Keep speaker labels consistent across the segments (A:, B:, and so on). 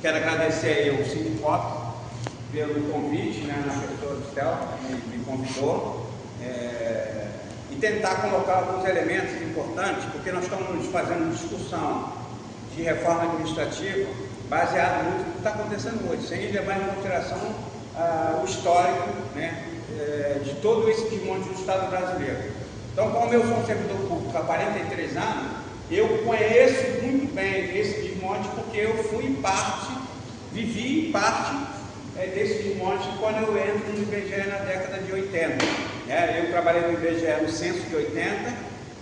A: Quero agradecer aí ao Sindicop pelo convite, né, na pessoa do Céu, que me convidou, e tentar colocar alguns elementos importantes, porque nós estamos fazendo discussão de reforma administrativa baseado muito no que está acontecendo hoje, sem levar em consideração o histórico, né, de todo esse desmonte do Estado brasileiro. Então, como eu sou um servidor público há 43 anos, eu conheço muito bem esse desmonte, porque eu fui parte, vivi parte desse desmonte quando eu entro no IBGE na década de 80. Eu trabalhei no IBGE no censo de 80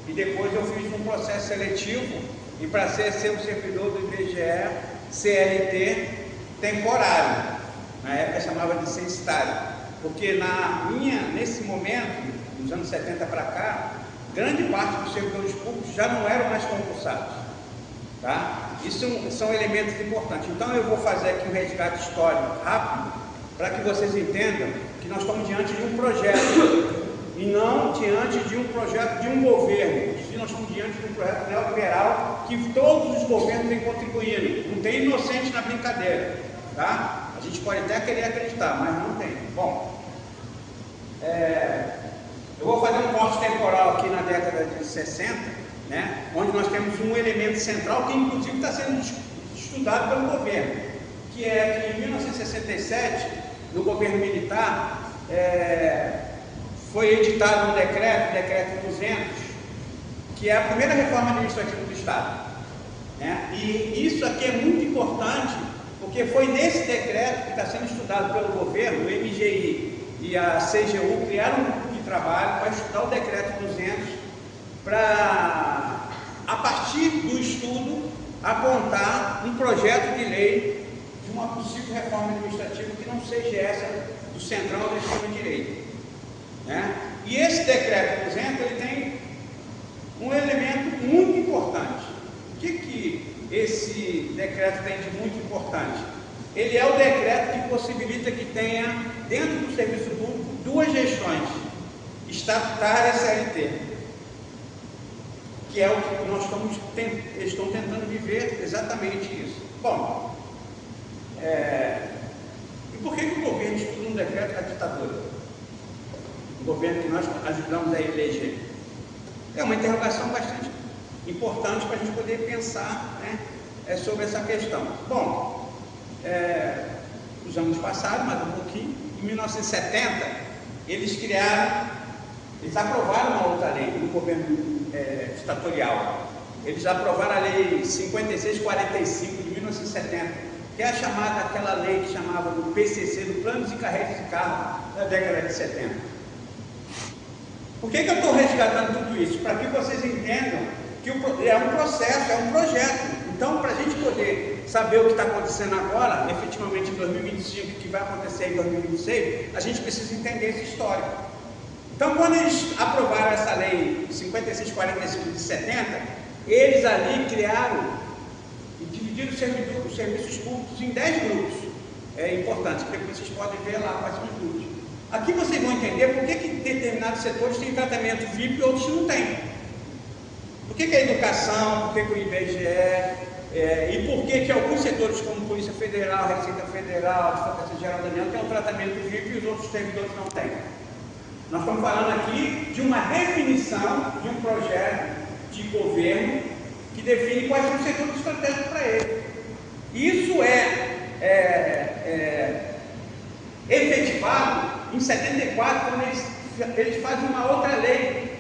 A: e depois eu fiz um processo seletivo e para ser um servidor do IBGE CLT temporário, na época chamava de censitário, porque nesse momento, nos anos 70 para cá, grande parte dos servidores públicos já não eram mais concursados, tá? Isso são elementos importantes. Então eu vou fazer aqui um resgate histórico rápido, para que vocês entendam que nós estamos diante de um projeto, e não diante de um projeto de um governo. Nós estamos diante de um projeto neoliberal que todos os governos vêm contribuindo. Não tem inocente na brincadeira, tá? A gente pode até querer acreditar, mas não tem. Bom, eu vou fazer um corte temporal aqui na década de 60, né, onde nós temos um elemento central que inclusive está sendo estudado pelo governo, que é que em 1967, no governo militar, foi editado um decreto, o decreto 200, que é a primeira reforma administrativa do Estado, né? E isso aqui é muito importante, porque foi nesse decreto que está sendo estudado pelo governo, o MGI e a CGU criaram um grupo de trabalho para estudar o decreto 200, para, a partir do estudo, apontar um projeto de lei de uma possível reforma administrativa que não seja essa do Centrão ou da extrema-direita, né? E esse decreto 200, ele tem um elemento muito importante. O que esse decreto tem de muito importante? Ele é o decreto que possibilita que tenha, dentro do serviço público, duas gestões, estatutária e CLT, que é o que nós estão tentando viver exatamente isso. Bom, e por que o governo estuda um decreto da ditadura? O governo que nós ajudamos a eleger. É uma interrogação bastante importante para a gente poder pensar, né, sobre essa questão. Bom, os anos passados, mais um pouquinho, em 1970, eles aprovaram uma outra lei no governo ditatorial. Eles aprovaram a lei 5645 de 1970, que é aquela lei que chamava do PCC, do Plano de Carreiras de Cargo, da década de 70. Por que eu estou resgatando tudo isso? Para que vocês entendam que é um processo, é um projeto. Então, para a gente poder saber o que está acontecendo agora, efetivamente em 2025, o que vai acontecer em 2026, a gente precisa entender esse histórico. Então, quando eles aprovaram essa lei 5645 de 70, eles ali criaram e dividiram os serviços públicos em 10 grupos. É importante, porque vocês podem ver lá quais são os grupos. Aqui vocês vão entender por que determinados setores têm tratamento VIP e outros não têm. Por que a educação, por que o IBGE, e por que alguns setores como Polícia Federal, Receita Federal, Advocacia Geral da União têm um tratamento VIP e os outros servidores não têm. Nós estamos falando aqui de uma definição de um projeto de governo que define quais são os setores estratégicos para ele. Isso efetivado em 74, quando eles fazem uma outra lei,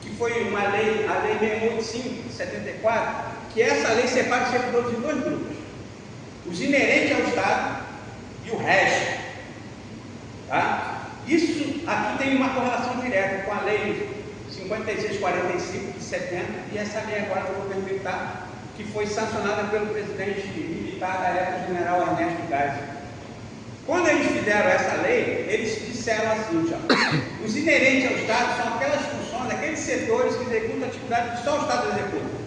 A: que foi a lei 685 de 74, que essa lei separa os servidores em dois grupos: os inerentes ao Estado e o resto. Tá? Isso aqui tem uma correlação direta com a lei 5645 de 70 e essa lei agora do governo militar, que foi sancionada pelo presidente militar da época, o general Ernesto Geisel. Quando eles fizeram essa lei, eles disseram assim, os inerentes ao Estado são aquelas funções, aqueles setores que executam atividade que só o Estado executa.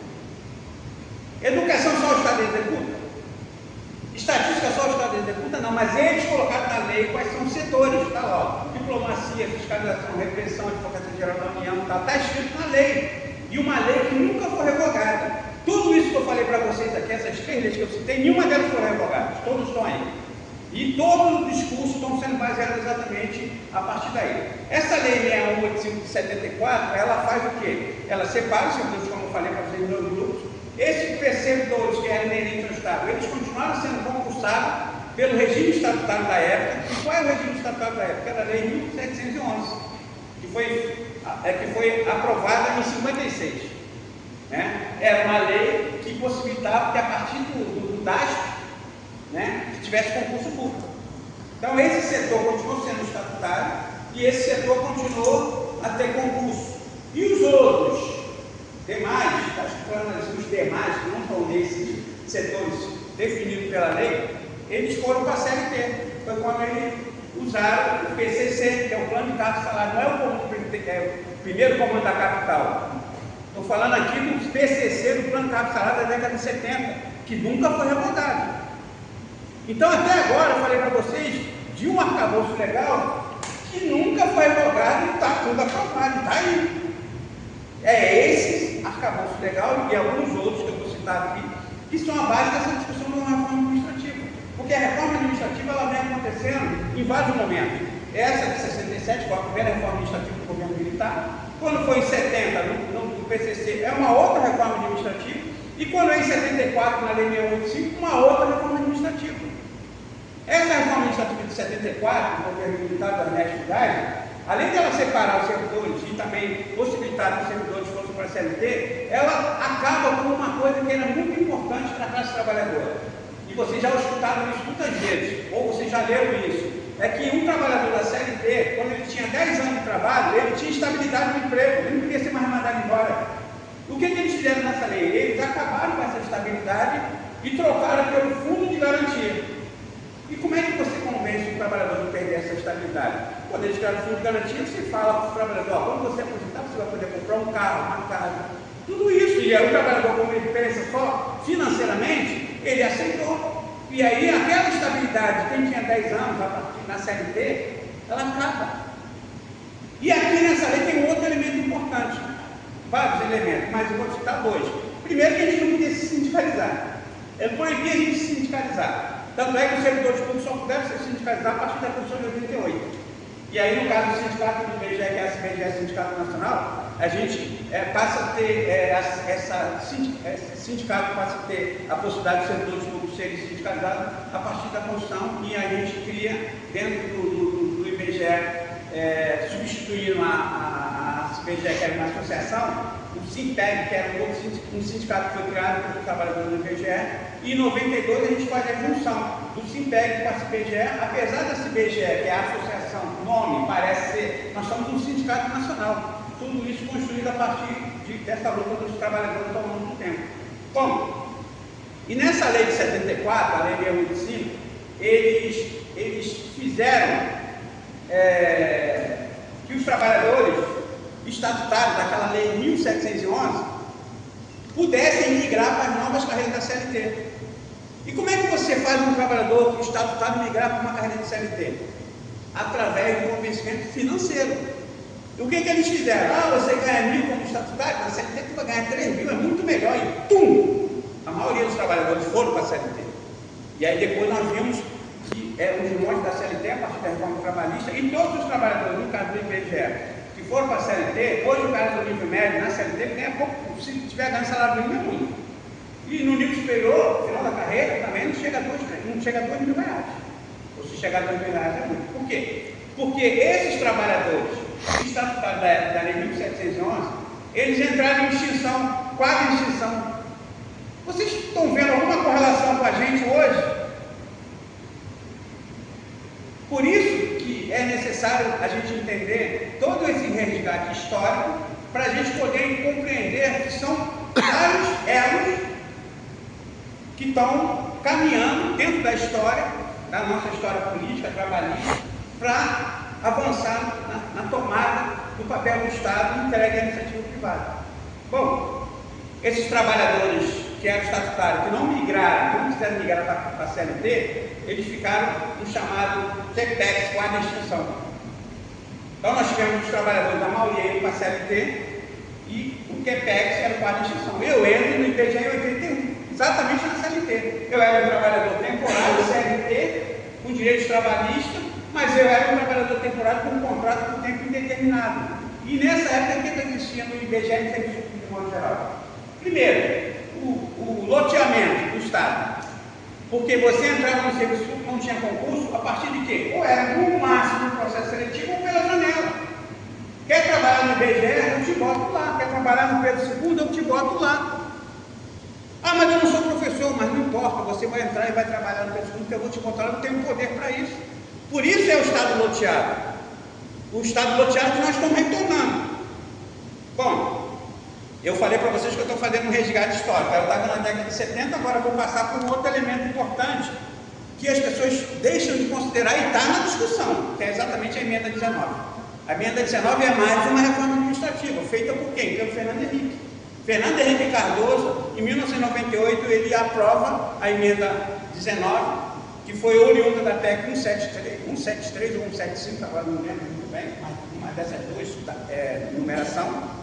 A: Educação só o Estado executa. Estatística só o Estado executa, não, mas eles colocaram na lei quais são os setores, está lá, ó, diplomacia, fiscalização, repressão, Advocacia Geral da União, está escrito na lei, e uma lei que nunca foi revogada. Tudo isso que eu falei para vocês aqui, essas três três leis que eu citei, nenhuma delas foram revogadas, todos estão aí. E todos os discursos estão sendo baseados exatamente a partir daí. Essa lei 6185 de 74, ela faz o quê? Ela separa os servidores, como eu falei para vocês, em dois grupos. Esses percebedores que eram inerentes ao Estado, eles continuaram sendo concursados pelo regime estatutário da época. E qual é o regime estatutário da época? Era a lei 1711, que foi aprovada em 56. Né? Era uma lei que possibilitava que a partir do DASP, né, que tivesse concurso público. Então esse setor continuou sendo estatutário e esse setor continuou a ter concurso. E os outros demais, os demais que não estão nesses setores definidos pela lei, eles foram para a CLT. Foi quando eles usaram o PCC, que é o Plano de Cargos e Salários, não é o primeiro comando da capital. Estou falando aqui do PCC, do Plano de Cargos e Salários da década de 70, que nunca foi revogado. Então, até agora, eu falei para vocês de um arcabouço legal que nunca foi revogado e está tudo aprovado, está aí. É esse arcabouço legal e alguns outros que eu vou citar aqui, que são a base dessa discussão de uma reforma administrativa. Porque a reforma administrativa ela vem acontecendo em vários momentos. Essa de 67 foi a primeira reforma administrativa do governo militar. Quando foi em 70, no PCC, é uma outra reforma administrativa. E quando é em 74, na Lei 685, uma outra reforma administrativa. Essa reforma administrativa de 74, do governo militar do Ernesto Geisel, além de ela separar os servidores e também possibilitar que os servidores fossem para a CLT, ela acaba com uma coisa que era muito importante para a classe trabalhadora. E vocês já escutaram isso muitas vezes, ou vocês já leram isso. É que um trabalhador da CLT, quando ele tinha 10 anos de trabalho, ele tinha estabilidade no emprego, ele não queria ser mais mandado embora. O que eles fizeram nessa lei? Eles acabaram com essa estabilidade e trocaram pelo fundo de garantia. E como é que você convence o trabalhador de perder essa estabilidade? Quando eles criaram o fundo de garantia, você fala para o trabalhador, quando você aposentar, você vai poder comprar um carro, uma casa, tudo isso. E aí o trabalhador, como ele pensa só financeiramente, ele aceitou. E aí aquela estabilidade, quem tinha 10 anos a partir na CLT, ela acaba. E aqui nessa lei tem um outro elemento importante, vários elementos, mas eu vou citar dois. Primeiro, que a gente não podia se sindicalizar. É proibir a gente se sindicalizar. Tanto é que os servidores públicos só puderam ser sindicalizados a partir da Constituição de 88. E aí, no caso do sindicato do IBGE, que é a SBGE, Sindicato Nacional, a gente passa a ter, esse sindicato passa a ter a possibilidade dos servidores públicos serem sindicalizados a partir da Constituição, e a gente cria, dentro do IBGE, substituindo a SBGE, que era uma associação, o SINPEG, que era um sindicato que foi criado pelos trabalhadores do IBGE, e em 92 a gente faz a junção do SINPEG com a CBGE, apesar da CBGE, que é a associação, o nome parece ser, nós somos um sindicato nacional. Tudo isso construído a partir dessa luta dos trabalhadores ao longo do tempo. Bom, e nessa lei de 74, a lei 685, eles fizeram que os trabalhadores estatutários daquela lei 1711 pudessem migrar para as novas carreiras da CLT. E como é que você faz um trabalhador estatutário migrar para uma carreira de CLT? Através do convencimento financeiro. E o que eles fizeram? Você ganha 1.000 como estatutário, na CLT tu vai ganhar 3.000, é muito melhor. E tum! A maioria dos trabalhadores foram para a CLT. E aí depois nós vimos que os montes da CLT, a partir da reforma trabalhista, e todos os trabalhadores, no caso do IBGE, que foram para a CLT, hoje o cara do nível médio na CLT ganha pouco, se tiver ganhando salário mínimo é muito. E no nível superior, no final da carreira, também não chega a 2 mil reais. Ou se chegar a 2 mil reais é muito. Por quê? Porque esses trabalhadores estatutários da lei 1711, eles entraram em extinção, quase em extinção. Vocês estão vendo alguma correlação com a gente hoje? Por isso que é necessário a gente entender todo esse resgate histórico para a gente poder compreender que são vários elos que estão caminhando dentro da história, da nossa história política, trabalhista, para avançar na tomada do papel do Estado entregue à iniciativa privada. Bom, esses trabalhadores que eram estatutários, que não migraram, que não quiseram migrar para a CLT, eles ficaram no chamado CPEX, quadro de extinção. Então nós tivemos os trabalhadores da maioria indo para a CLT e o CPEX era o quadro de extinção. Eu entro no IBGE em 81, exatamente na CLT.
B: direitos trabalhistas, mas eu era um trabalhador temporário com um contrato por tempo indeterminado. E nessa época, o que existia no IBGE e no Serviço Público de modo geral? Primeiro, o loteamento do Estado. Porque você entrava no serviço público, não tinha concurso, a partir de quê? Ou era no máximo no processo seletivo ou pela janela. Quer trabalhar no IBGE, eu te boto lá. Quer trabalhar no Pedro II, eu te boto lá. Ah, mas eu não sou professor, mas não importa, você vai entrar e vai trabalhar no Pedro II, que eu vou te botar lá, eu tenho poder para isso. Por isso é o Estado loteado. O Estado loteado que nós estamos retornando. Bom, eu falei para vocês que eu estou fazendo um resgate histórico. Eu estava na década de 70, agora vou passar por um outro elemento importante que as pessoas deixam de considerar e está na discussão, que é exatamente a emenda 19. A emenda 19 é mais uma reforma administrativa, feita por quem? Pelo Fernando Henrique. Fernando Henrique Cardoso, em 1998, ele aprova a emenda 19, que foi oriunda da PEC 173 ou 175, agora não lembro muito bem, mas uma dessas duas numeração.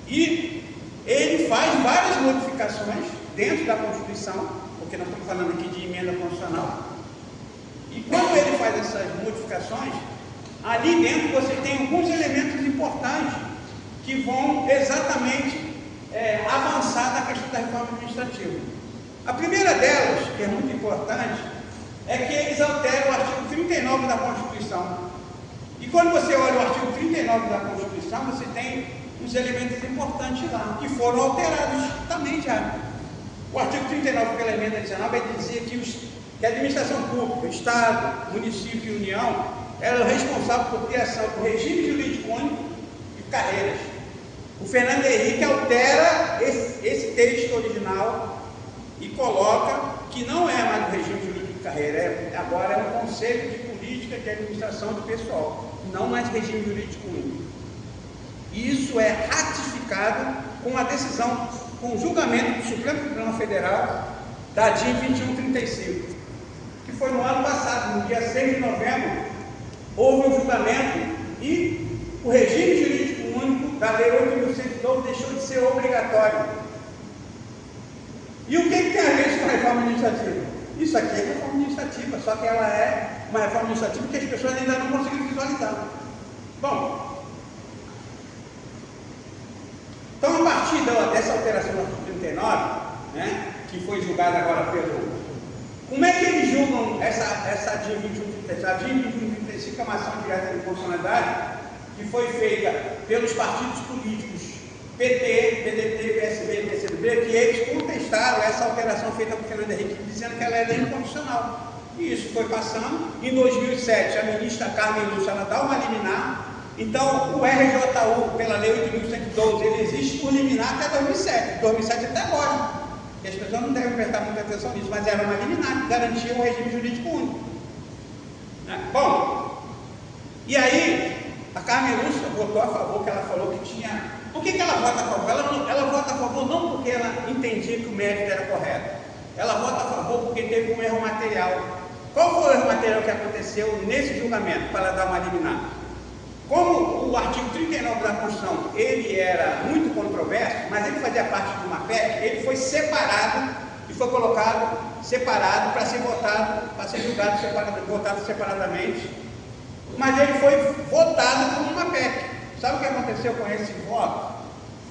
B: E ele faz várias modificações dentro da Constituição, porque nós estamos falando aqui de emenda constitucional. E quando ele faz essas modificações, ali dentro você tem alguns elementos importantes que vão exatamente avançar na questão da reforma administrativa. A primeira delas, que é muito importante, é que eles alteram o artigo 39 da Constituição. E quando você olha o artigo 39 da Constituição, você tem os elementos importantes lá, que foram alterados também já. O artigo 39 pela emenda 19 vai dizer que a administração pública, Estado, município e União, eram responsáveis por criação do regime jurídico único e carreiras. O Fernando Henrique altera esse texto original e coloca que não é mais o regime jurídico de carreira, agora é um conselho de política de administração do pessoal, não mais regime jurídico único. Isso é ratificado com a decisão, com o julgamento do Supremo Tribunal Federal da DIN 2135, que foi no ano passado, no dia 6 de novembro, houve um julgamento e o regime jurídico único da Lei 8.112 deixou de ser obrigatório. E o que tem a ver com a reforma administrativa? Isso aqui é reforma administrativa, só que ela é uma reforma administrativa que as pessoas ainda não conseguiram visualizar. Bom, então a partir dessa alteração do artigo 39, né, que foi julgada agora pelo... Como é que eles julgam essa DIN 2135? A DIN 2135 é uma ação direta de constitucionalidade que foi feita pelos partidos políticos PT, PDT, PSB e PCdoB, que eles contestaram essa alteração feita por Fernando Henrique, dizendo que ela era inconstitucional. E isso foi passando. Em 2007, a ministra Carmen Lúcia, ela dá uma liminar. Então, o RJU, pela Lei 8.112, ele existe por liminar até 2007. 2007 até agora. E as pessoas não devem prestar muita atenção nisso, mas era uma liminar que garantia um regime jurídico único. Bom, e aí, a Carmen Lúcia votou a favor, que ela falou que tinha... Por que ela vota a favor? Ela vota a favor não porque ela entendia que o mérito era correto. Ela vota a favor porque teve um erro material. Qual foi o erro material que aconteceu nesse julgamento para ela dar uma liminar? Como o artigo 39 da Constituição, ele era muito controverso, mas ele fazia parte de uma PEC, ele foi separado e foi colocado separado para ser votado, para ser julgado votado separadamente, mas ele foi votado como uma PEC. Sabe o que aconteceu com esse voto?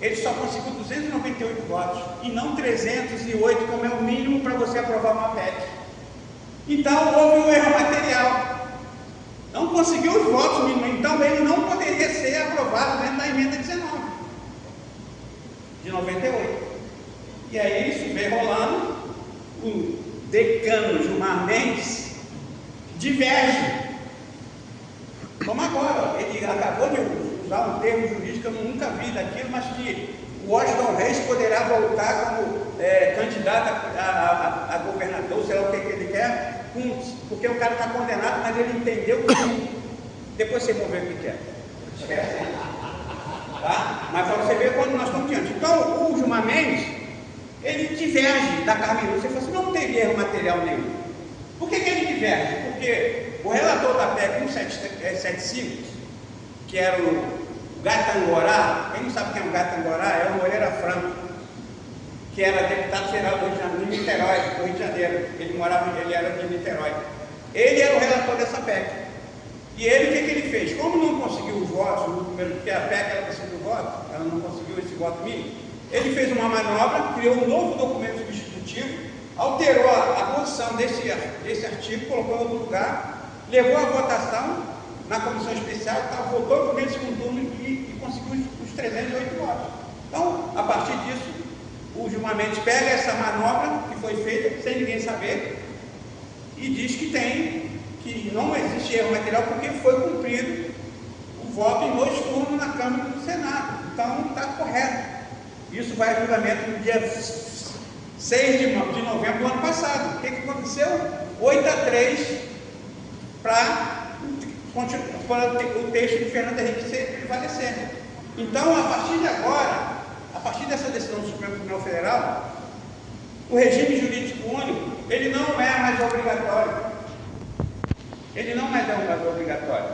B: Ele só conseguiu 298 votos e não 308, como é o mínimo para você aprovar uma PEC. Então houve um erro material. Não conseguiu os votos mínimos, então ele não poderia ser aprovado dentro da emenda 19 de 98. E aí isso veio rolando, o decano Gilmar Mendes diverge. Como agora, ele acabou de usar um termo jurídico que eu nunca vi daquilo, mas que o Washington Reis poderá voltar como candidato a governador, sei lá o que ele quer, porque o cara está condenado, mas ele entendeu que depois vocês vão ver o que é. Esquece. Tá? Mas para você ver quando nós estamos diante. Então, o Gilmar Mendes, ele diverge da Carmen Lúcia. Ele falou assim, não teve erro material nenhum. Por que ele diverge? Porque o relator da PEC 175, que era o Gatangorá, quem não sabe quem é o Gatangorá? É o Moreira Franco, que era deputado federal do Rio de Janeiro, de Niterói, do Rio de Janeiro. Ele era de Niterói. ele era o relator dessa PEC. E ele, o que ele fez? Como não conseguiu os votos, no primeiro, porque a PEC era para ser do voto, ela não conseguiu esse voto mínimo, ele fez uma manobra, criou um novo documento substitutivo, alterou a posição desse artigo, colocou em outro lugar, levou a votação na comissão especial, votou no primeiro e segundo turno e conseguiu os 308 votos. Então, a partir disso, o Gilmar Mendes pega essa manobra que foi feita, sem ninguém saber, e diz que não existe erro material porque foi cumprido o voto em 2 turnos na Câmara e no Senado. Então, está correto. Isso vai a julgamento no dia 6 de novembro do ano passado. O que aconteceu? 8-3 para o texto de Fernando Henrique prevalecer. Então, a partir de agora, a partir dessa decisão do Supremo Tribunal Federal, o regime jurídico único, ele não é mais obrigatório. Ele não é mais obrigatório.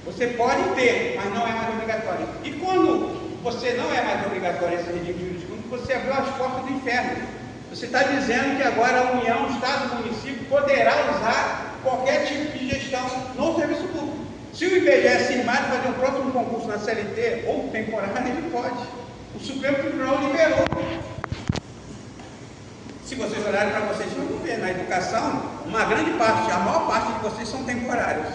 B: Você pode ter, mas não é mais obrigatório. E quando você não é mais obrigatório esse regime jurídico único, você abriu as portas do inferno. Você está dizendo que agora a União, Estado e município poderá usar qualquer tipo de gestão no serviço público. Se o IBGE se animar a fazer um próximo concurso na CLT ou temporário, ele pode. O Supremo Tribunal liberou. Se vocês olharem para vocês, vão ver, na educação, uma grande parte, a maior parte de vocês são temporários.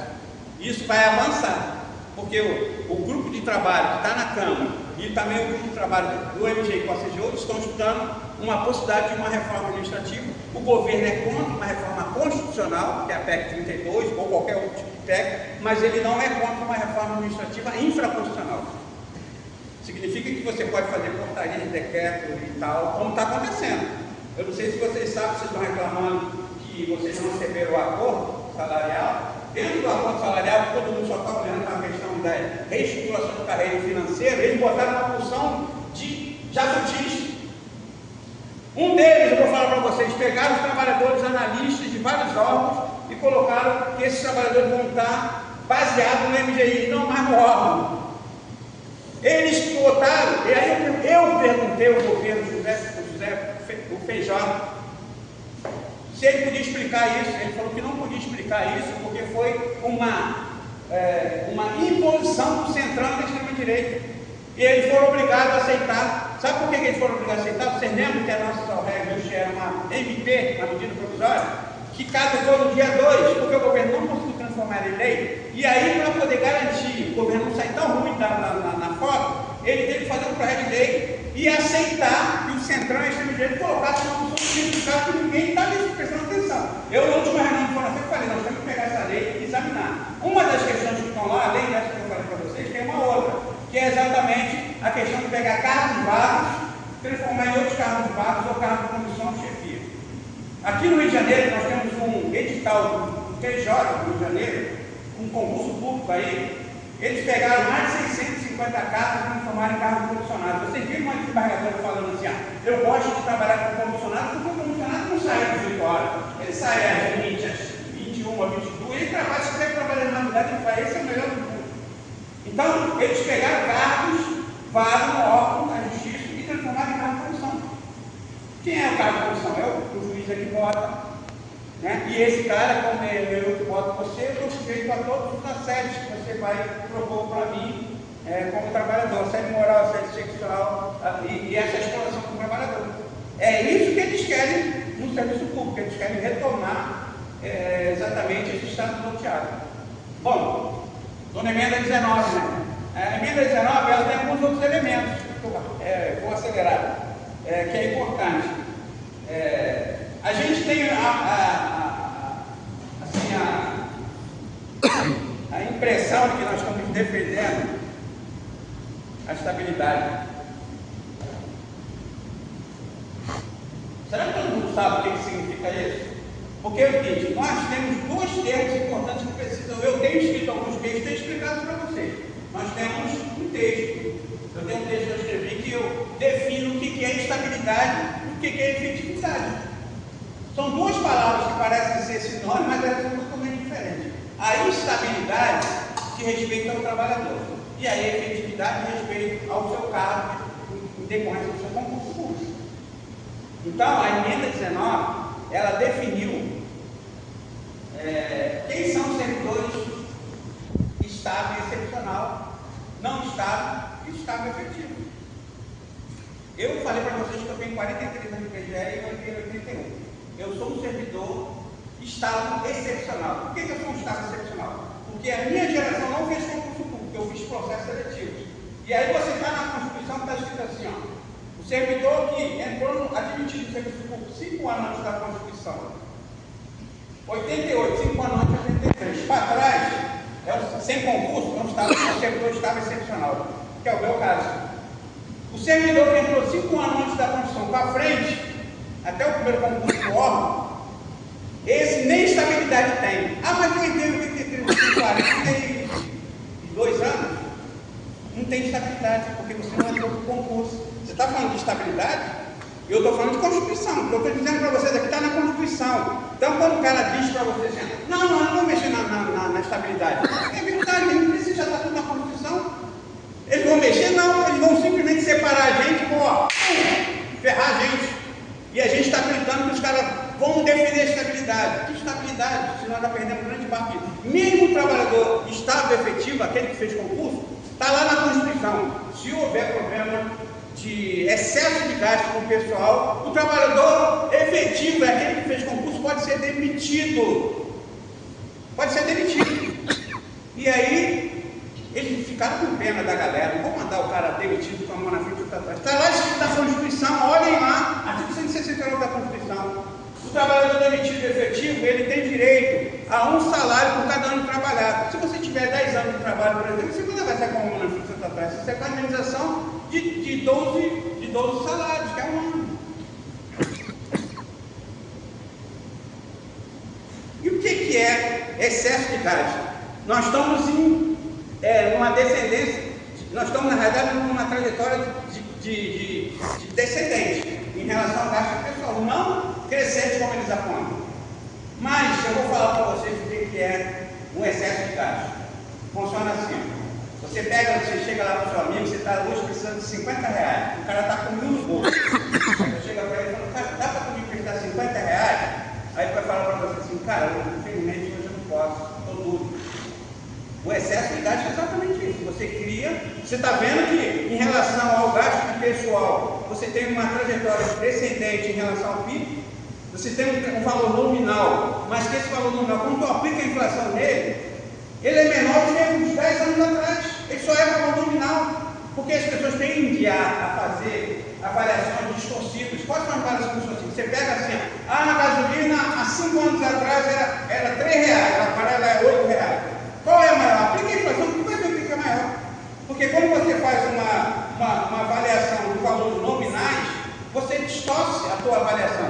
B: Isso vai avançar, porque o grupo de trabalho que está na Câmara e também o grupo de trabalho do MGI com a CGU estão estudando uma possibilidade de uma reforma administrativa. O governo é contra uma reforma constitucional, que é a PEC 32 ou qualquer outro tipo de PEC, mas ele não é contra uma reforma administrativa infraconstitucional. Significa que você pode fazer portaria de decreto e tal, como está acontecendo. Eu não sei se vocês sabem, vocês estão reclamando que vocês não receberam o acordo salarial. Dentro do acordo salarial, todo mundo só está olhando para a questão da reestruturação de carreira financeira, eles botaram uma função de jabutis. Um deles, eu vou falar para vocês, pegaram os trabalhadores analistas de vários órgãos e colocaram que esses trabalhadores vão estar baseados no MGI, não mais no órgão. Eles botaram, e aí eu perguntei ao governo o Feijó se ele podia explicar isso. Ele falou que não podia explicar isso porque foi uma imposição do centrão da extrema-direita. E eles foram obrigados a aceitar. Sabe por que eles foram obrigados a aceitar? Vocês lembram que a nossa regra era uma MP, uma medida provisória, que caducou no dia 2, porque o governo não conseguiu transformar em lei. E aí, para poder garantir o governo não sair tão ruim na foto, ele teve que fazer um projeto de lei e aceitar que o centrão e a extrema-direita colocasse uma função simplificada que ninguém estava prestando atenção. Eu, na última reunião de formação, falei, nós temos que pegar essa lei e examinar. Uma das questões que estão lá, além dessa que eu falei para vocês, tem uma outra, que é exatamente a questão de pegar cargos vagos, transformar em outros cargos vagos ou cargos de comissão de chefia. Aqui no Rio de Janeiro, nós temos um edital do TJ do Rio de Janeiro, um concurso público aí. Eles pegaram mais de 650 cargos e transformaram em cargos comissionados. Vocês viram uma desembargadora falando assim, eu gosto de trabalhar com comissionado, porque o comissionado não sai às 18 horas. Ele sai às 20, às 21, às 22, ele trabalha, se quiser trabalhar na madrugada, ele faz, esse é o melhor do mundo. Então, eles pegaram cargos vagos no órgão da justiça e transformaram em cargo de comissão. Quem é o cargo de comissão? É o juiz que vota. Né? E esse cara, como eu que voto você, eu estou sujeito a todos os assédios que você vai propor para mim como trabalhador, assédio moral, assédio sexual e essa exploração do trabalhador. É isso que eles querem no serviço público, eles querem retornar exatamente esse estado bloqueado. Bom, estou na emenda 19, né? A emenda 19 ela tem alguns outros elementos, vou acelerar, que é importante. A gente tem a impressão de que nós estamos defendendo a estabilidade. Será que todo mundo sabe o que significa isso? Porque é o seguinte, nós temos dois termos importantes que precisam. Eu tenho escrito alguns textos, tenho explicado para vocês. Nós temos um texto. Eu tenho um texto que eu escrevi que eu defino o que é estabilidade e o que é efetividade. São duas palavras que parecem ser sinônimas, mas elas são totalmente diferentes. A instabilidade se respeita ao trabalhador e a efetividade se respeita ao seu cargo em decorrência do seu concurso público. Então, a emenda 19, ela definiu quem são os servidores estável e excepcional, não estável e estável efetivo. Eu falei para vocês que eu tenho 43 anos de PGE e eu tenho 81. Eu sou um servidor estável excepcional. Por que eu sou um estável excepcional? Porque a minha geração não fez concurso público, eu fiz processo seletivo. E aí você está na Constituição, está escrito assim, ó, o servidor que entrou admitido no serviço público 5 anos antes da Constituição, 88, 5 anos antes de 83. Para trás, sem concurso, não estava, o servidor estava excepcional, que é o meu caso. O servidor que entrou 5 anos antes da Constituição para frente, até o primeiro concurso do órgão, esse nem estabilidade tem. Ah, mas eu entrei em 42 anos, não tem estabilidade, porque você não entrou para o concurso. Você está falando de estabilidade? Eu estou falando de Constituição. O que eu estou dizendo para vocês aqui está na Constituição. Então, quando o cara diz para vocês assim, não vou mexer na estabilidade. É verdade, ele não precisa, já está tudo na Constituição. Eles vão mexer? Não, eles vão simplesmente separar a gente, ferrar a gente. E a gente está gritando que os caras vão defender a estabilidade. Que estabilidade? Se nós já perdemos grande parte. Mesmo o trabalhador estável efetivo, aquele que fez concurso, está lá na Constituição. Se houver problema de excesso de gasto com o pessoal, o trabalhador efetivo, aquele que fez concurso, pode ser demitido. Pode ser demitido. E aí, eles ficaram com pena da galera. Não vão mandar o cara demitido com a mão na frente e outra atrás. Está lá escrito na Constituição, olhem lá, artigo 169 da Constituição. O trabalhador demitido efetivo, ele tem direito a um salário por cada ano trabalhado. Se você tiver 10 anos de trabalho, por exemplo, você não vai sair com a mão na frente e outra atrás. Você tem a indenização de 12 salários, que é um ano. E o que é excesso de gasto? Nós estamos em uma descendência, nós estamos na realidade numa trajetória de descendente em relação ao gasto pessoal, não crescente como eles apontam. Mas eu vou falar para vocês o que é um excesso de gasto. Funciona assim. Você chega lá para o seu amigo, você está hoje precisando de 50 reais, o cara está com 1.000 no bolso. Aí você chega para ele e fala, cara, dá para me emprestar 50 reais? Aí ele vai falar para você assim, cara, infelizmente hoje eu não posso, estou duro. O excesso de gasto é exatamente isso. Você está vendo que em relação ao gasto pessoal, você tem uma trajetória descendente em relação ao PIB, você tem um valor nominal, mas que esse valor nominal, quando tu aplica a inflação nele, ele é menor do que uns 10 anos atrás. Ele só é valor nominal, porque as pessoas tendem a fazer avaliações distorcidas. Quais são as avaliações distorcidas? Você pega assim, na gasolina há 5 anos atrás era 3 reais, agora ela é 8 reais. Qual é a maior? Aplica a inflação, tu vai ver o que é maior. Porque quando você faz uma avaliação de valores nominais, você distorce a tua avaliação.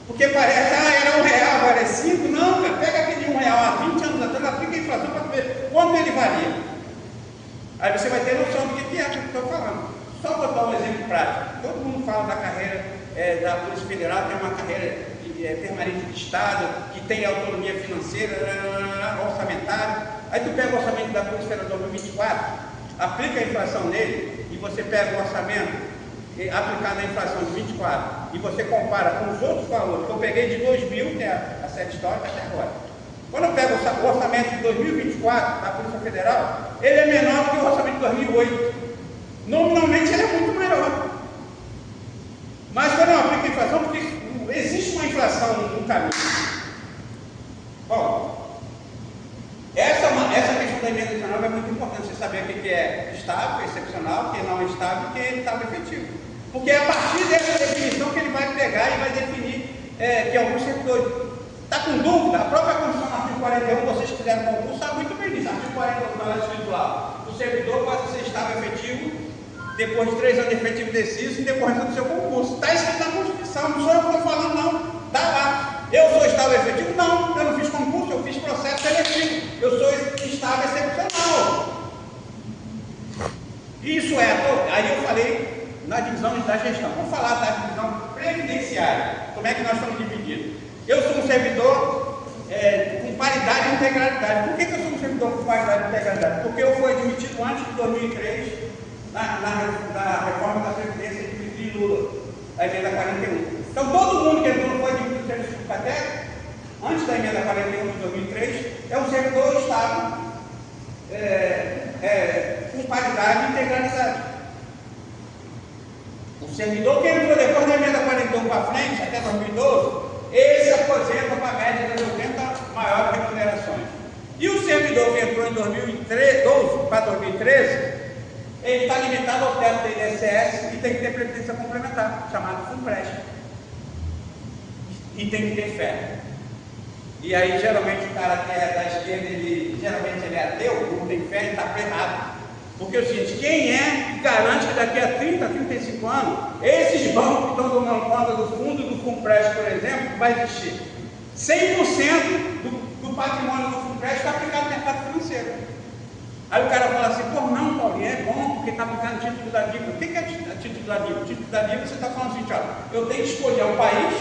B: Porque parece, era 1 real, agora é 5. Não, cara, pega aquele 1 real há 20 anos atrás, aplica a inflação para ver quanto ele varia. Aí você vai ter noção do que é que eu estou falando. Só botar um exemplo prático. Todo mundo fala da carreira da Polícia Federal, que é uma carreira permanente de Estado, que tem autonomia financeira, orçamentária. Aí tu pega o orçamento da Polícia Federal 2024, aplica a inflação nele, e você pega o orçamento aplicado à inflação de 24, e você compara com os outros valores, que eu peguei de 2000, que é a série histórica até agora. Quando eu pego o orçamento de 2024 da Polícia Federal, ele é menor do que o orçamento de 2008. Nominalmente ele é muito maior. Mas quando eu aplico a inflação, porque existe uma inflação no caminho. Bom, essa questão da emenda 19 é muito importante, você saber o que é estável, excepcional, o que não é estável e o que é estável efetivo. Porque é a partir dessa definição que ele vai pegar e vai definir que alguns servidores. Está com dúvida? A própria Constituição, no artigo 41, vocês que fizeram concurso, sabe muito bem disso. Artigo 41, está lá escrito lá. O servidor pode ser estável efetivo depois de 3 anos de efetivo exercício e decorrência do seu concurso. Está escrito na Constituição, não sou eu que estou falando, não. Está lá. Eu sou estável efetivo? Não, eu não fiz concurso, eu fiz processo seletivo. Eu sou estável excepcional. Isso aí eu falei na divisão da gestão. Vamos falar da divisão previdenciária. Como é que nós estamos divididos? Eu sou um servidor com paridade e integralidade. Por que eu sou um servidor com paridade e integralidade? Porque eu fui admitido antes de 2003 na reforma da Previdência de Lula, a emenda 41. Então todo mundo que entrou não foi admitido no serviço público até antes da emenda 41 de 2003, é um servidor do Estado com paridade e integralidade. O servidor que entrou depois da emenda 41 para frente, até 2012, ele se aposenta para a média das 80 maiores remunerações. E o servidor que entrou em 2012 para 2013, ele está limitado ao teto do INSS e tem que ter previdência complementar, chamado FUNPREST. E tem que ter fé. E aí, geralmente, o cara que é da esquerda, geralmente ele é ateu, não tem fé, ele está ferrado. Porque é o seguinte, quem é que garante que daqui a 30, 35 anos, esses bancos que estão tomando conta do fundo do FUNPREST, por exemplo, vai existir? 100% do patrimônio do FUNPREST está aplicado no mercado financeiro. Aí o cara fala assim, pô, não, Paulinho, é bom, porque está aplicando o título da dívida. O que é título da dívida? O título da dívida, você está falando assim, ó, eu tenho que escolher o país,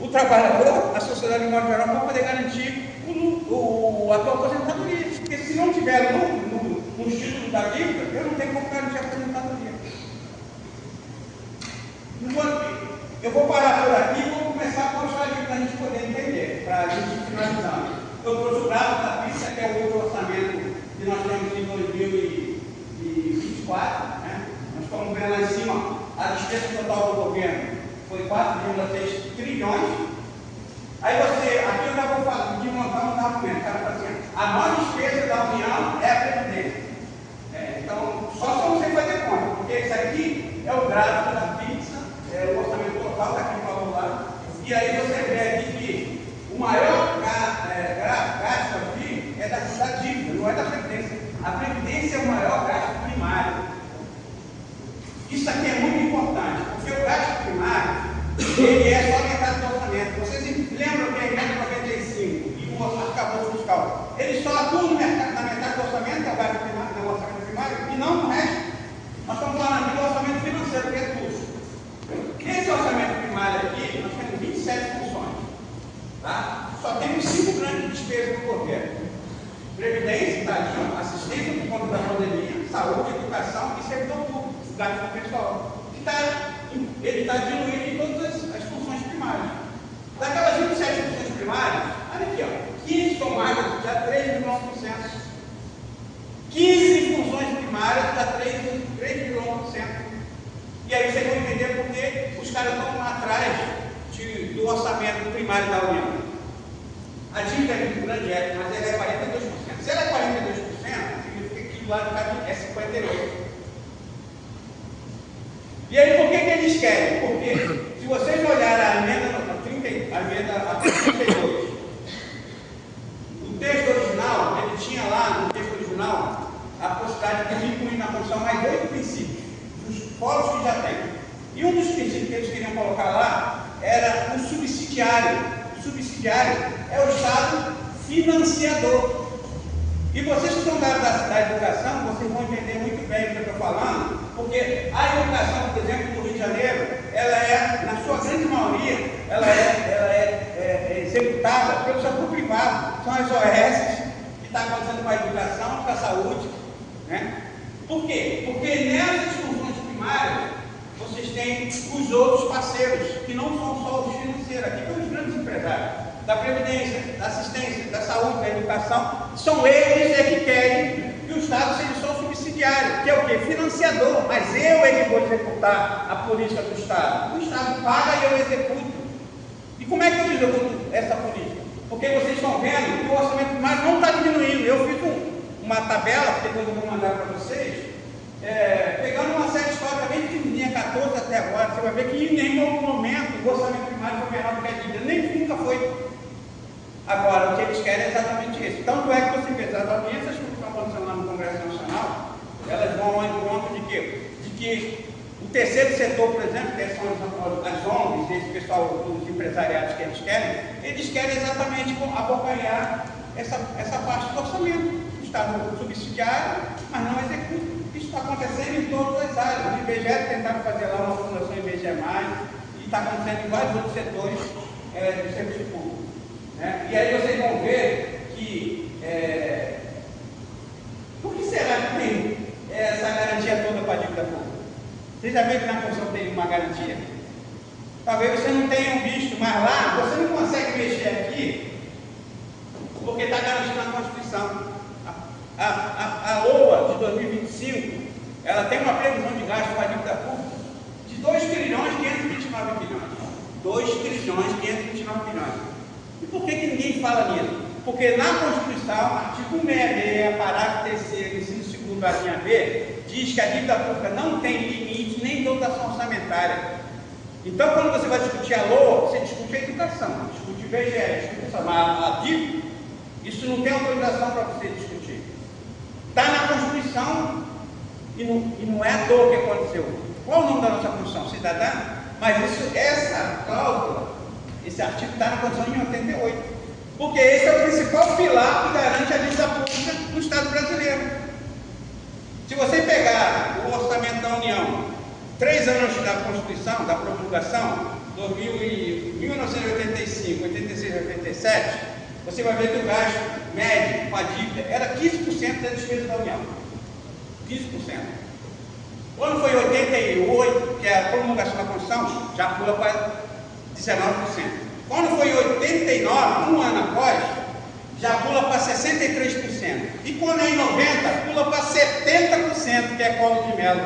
B: o trabalhador, a sociedade de modo geral, para poder garantir a tua aposentadoria. Porque se não tiver lucro nos títulos da dívida, eu não tenho como garantir a aposentadoria. Eu vou parar por aqui e vou começar a mostrar aqui para a gente poder entender, para a gente finalizar. Eu trouxe o gráfico da pista, que é o outro orçamento que nós temos em 2024. Né? Nós estamos vendo lá em cima a despesa total do governo foi 4,6 trilhões. Aí você, aqui eu já vou falar, de montar um argumento, o cara fala assim, a maior despesa da União é a Previdência. Então, só você fazer conta, porque isso aqui é o gráfico da pizza, é o orçamento total daqui para o lado, e aí você vê aqui que o maior gasto aqui é da dívida, não é da Previdência. A Previdência é o maior gasto primário. Isso aqui é muito importante, porque o gasto primário, ele é só metade do orçamento. Vocês lembram que a emenda 95 e o arcabouço fiscal, eles só atuam na metade do orçamento, que é o gasto primário, o orçamento primário, e não no resto. Nós estamos falando aqui do orçamento financeiro, que é tudo. Esse orçamento primário aqui, nós temos 27 funções. Tá? Só temos 5 grandes despesas do governo. Previdência, assistência por conta da pandemia, saúde, educação e servidor público, gasto pessoal. Ele está diluído em todas as funções primárias. Daquelas 27 funções primárias, olha aqui, ó, 15 tomadas dá 3,1%. 15 funções primárias dá 3,1%. E aí vocês vão entender por que os caras estão atrás do orçamento primário da União. A dívida é muito grande, mas ela é 42%. Se ela é 42%, significa que aquilo lá é 58%. E aí, por que eles querem? Porque, se vocês olharem a emenda 32, o texto original, ele tinha lá, no texto original, a possibilidade de incluir na Constituição mais 8 princípios, dos polos que já tem. E um dos princípios que eles queriam colocar lá era o subsidiário. O subsidiário é o Estado financiador. E vocês que são da educação, vocês vão entender muito bem o que eu estou falando, porque a educação, por exemplo, no Rio de Janeiro, ela é, na sua grande maioria, ela é executada pelo setor privado. São as OS que estão acontecendo com a educação, com a saúde. Né? Por quê? Porque nessas funções primárias, vocês têm os outros parceiros, que não são só os financeiros, aqui são os grandes empresários. Da Previdência, da Assistência, da Saúde, da Educação, são eles que querem que o Estado seja só subsidiário, que é o quê? Financiador, mas eu que vou executar a política do Estado. O Estado paga e eu executo. E como é que eu executo essa política? Porque vocês estão vendo que o orçamento primário não está diminuindo. Eu fiz uma tabela, que depois eu vou mandar para vocês, pegando uma série histórica bem pequenininha, 14 até agora, você vai ver que em nenhum momento o orçamento primário foi menor do que a dívida, nem nunca foi. Agora, o que eles querem é exatamente isso. Tanto é que você vê, as audiências que estão acontecendo lá no Congresso Nacional, elas vão ao encontro de quê? De que o terceiro setor, por exemplo, que são as ONGs, esse pessoal dos empresariados que eles querem exatamente acompanhar essa parte do orçamento. O Estado subsidiário, mas não executa. Isso está acontecendo em todas as áreas. O IBGE tentaram fazer lá uma fundação IBGE+, e está acontecendo em vários outros setores do serviço público. Né? E aí vocês vão ver que por que será que tem essa garantia toda para a dívida pública? Vocês já viram que na Constituição tem uma garantia? Talvez vocês não tenham visto, mas lá você não consegue mexer aqui 2 trilhões 529 bilhões. E por que ninguém fala nisso? Porque na Constituição, artigo 166, parágrafo 3º, inciso 2º, a linha B, diz que a dívida pública não tem limite nem dotação orçamentária. Então, quando você vai discutir a LOA, você discute a educação, discute o IBGE, discute a dívida, isso não tem autorização para você discutir. Está na Constituição e não é à toa que aconteceu. Qual o nome da nossa Constituição? Cidadã? Mas essa cláusula, esse artigo está na Constituição em 88. Porque esse é o principal pilar que garante a dívida pública no Estado brasileiro. Se você pegar o orçamento da União, 3 anos da Constituição, da promulgação, 1985, 86 e 87, você vai ver que o gasto médio com a dívida era 15% da despesa da União. 15%. Quando foi em 88, que é a promulgação da Constituição, já pula para 19%. Quando foi em 89, um ano após, já pula para 63%. E quando é em 90, pula para 70%, que é colo de mel.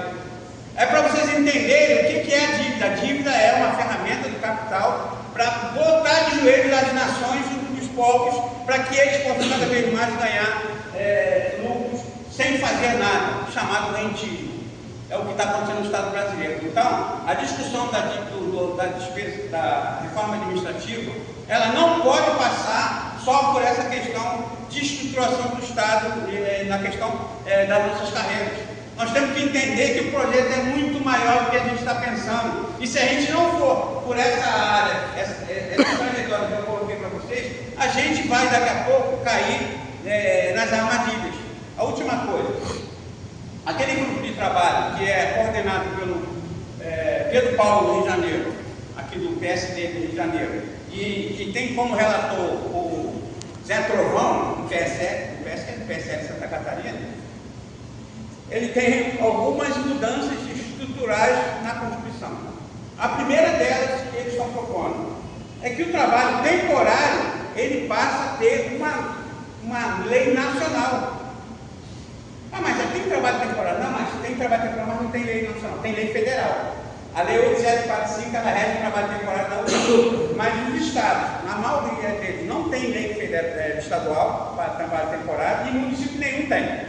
B: É para vocês entenderem o que é a dívida. A dívida é uma ferramenta do capital para botar de joelhos as nações e os povos, para que eles possam cada vez mais ganhar lucros sem fazer nada, chamado rentismo. É o que está acontecendo no Estado brasileiro. Então, a discussão da despesa da reforma administrativa, ela não pode passar só por essa questão de estruturação do Estado na questão das nossas carreiras. Nós temos que entender que o projeto é muito maior do que a gente está pensando. E se a gente não for por essa área, essa trajetória que eu coloquei para vocês, a gente vai daqui a pouco cair nas armadilhas. A última coisa. Aquele grupo de trabalho que é coordenado pelo Pedro Paulo do Rio de Janeiro, aqui do PSD do Rio de Janeiro, e que tem como relator o Zé Trovão, do PSL de Santa Catarina, ele tem algumas mudanças estruturais na Constituição. A primeira delas que eles estão propondo é que o trabalho temporário ele passa a ter uma lei nacional. Ah, mas já tem trabalho temporário? Não, mas tem trabalho temporário, mas não tem lei nacional, tem lei federal. A lei 8745, ela rege o trabalho temporário da União. Mas os estados, na maioria deles, não tem lei estadual para trabalho temporário e município nenhum tem.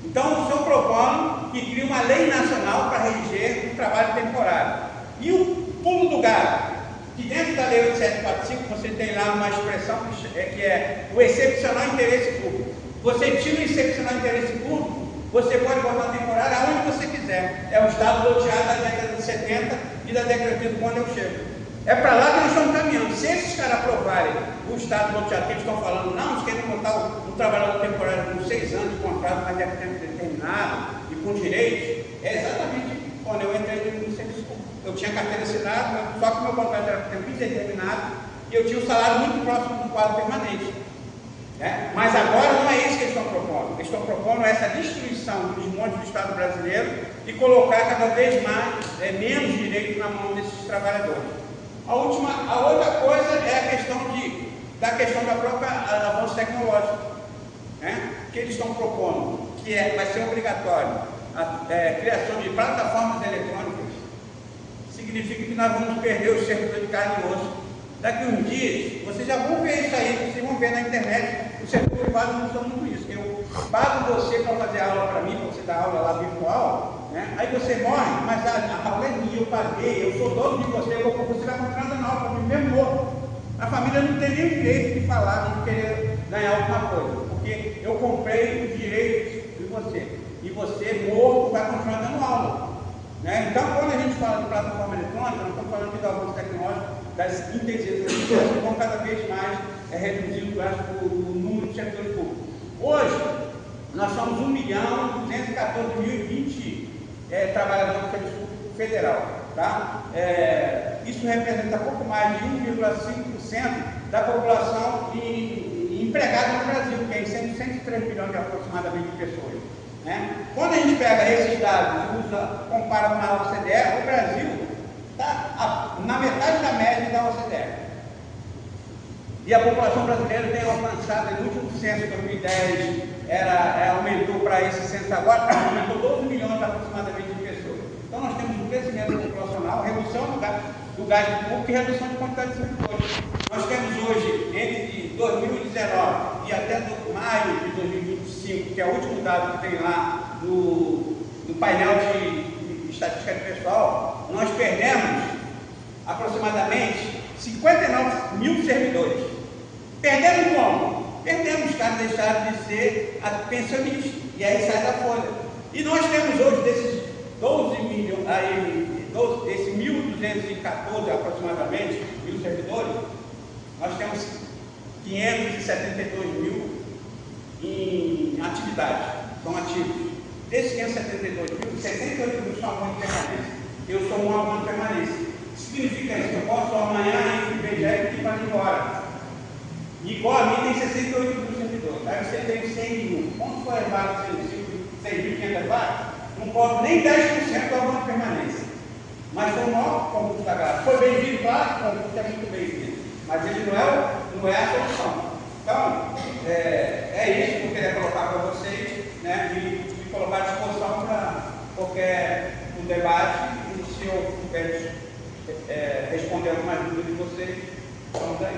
B: Então, estou propondo que crie uma lei nacional para reger o trabalho temporário. E o pulo do gato, que dentro da lei 8745 você tem lá uma expressão que é o excepcional interesse público. Você tira o excepcional interesse público, você pode botar temporário aonde você quiser. É o estado loteado da década de 70 e da década de 80, quando eu chego. É para lá que nós estamos caminhando. Se esses caras aprovarem o estado loteado que eles estão falando, não, eles querem botar o trabalhador temporário com 6 anos de contrato, mas é por tempo determinado e com direitos, é exatamente quando eu entrei no serviço público. Eu tinha carteira assinada, só que o meu contrato era por tempo indeterminado e eu tinha um salário muito próximo do quadro permanente. Mas agora não é isso que eles estão propondo. Eles estão propondo essa destruição dos montes do Estado brasileiro e colocar cada vez mais menos direito na mão desses trabalhadores. A outra coisa é a questão da própria avanço tecnológico, que eles estão propondo, que vai ser obrigatório a criação de plataformas eletrônicas. Significa que nós vamos perder o servidor de carne e osso. Daqui uns dias, vocês já vão ver isso aí, vocês vão ver na internet, o setor privado não usa muito isso. Eu pago você para fazer aula para mim, para você dar aula lá virtual, aí você morre, mas a aula é minha, eu paguei, eu sou dono de você, você vai continuar dando aula para mim mesmo morto. A família não tem nem o direito de falar, de querer ganhar alguma coisa, porque eu comprei os direitos de você, e você morto vai continuar dando aula. Então, quando a gente fala de plataforma eletrônica, nós estamos falando do avanço tecnológico, das inteligências artificiais que vão cada vez mais reduzir o número de servidores públicos. Hoje, nós somos 1.214.020 trabalhadores do serviço público federal. Isso representa pouco mais de 1,5% da população empregada no Brasil, que é em 103 milhões aproximadamente de pessoas. Quando a gente pega esses dados e compara com a OCDE, o Brasil está na metade da média da OCDE. E a população brasileira tem alcançado, no último censo de 2010, aumentou para esse censo agora, aumentou 12 milhões aproximadamente de pessoas. Então nós temos um crescimento populacional, redução do gasto do gasto público e redução de quantidade de servidores. Nós temos hoje, entre 2019 e até maio de 2025, que é o último dado que tem lá no painel de estatística pessoal, nós perdemos aproximadamente 59 mil servidores. Perdemos como? Perdemos, os caras deixaram de ser pensionistas, e aí sai da folha. E nós temos hoje, desses 12 milhões, desses 1.214 aproximadamente, mil servidores, nós temos 572 mil em atividade, são ativos. Desses 572 mil, 68 mil são abono de permanência. Eu sou um abono de permanência. Significa isso, eu posso amanhã ir para o IBGE e ir para embora. Igual a mim tem 68 mil servidores, aí você tem 100 mil. Quanto foi levado 6.500 vagas? Não cobre nem 10% do abono de permanência. Mas foi o maior concurso da galera. Foi bem-vindo, claro, o concurso é muito bem-vindo. Mas ele não é a solução. Então, é isso que eu queria colocar para vocês, né, e colocar à disposição para qualquer debate, e se eu puder responder algumas dúvidas de vocês, estamos aí.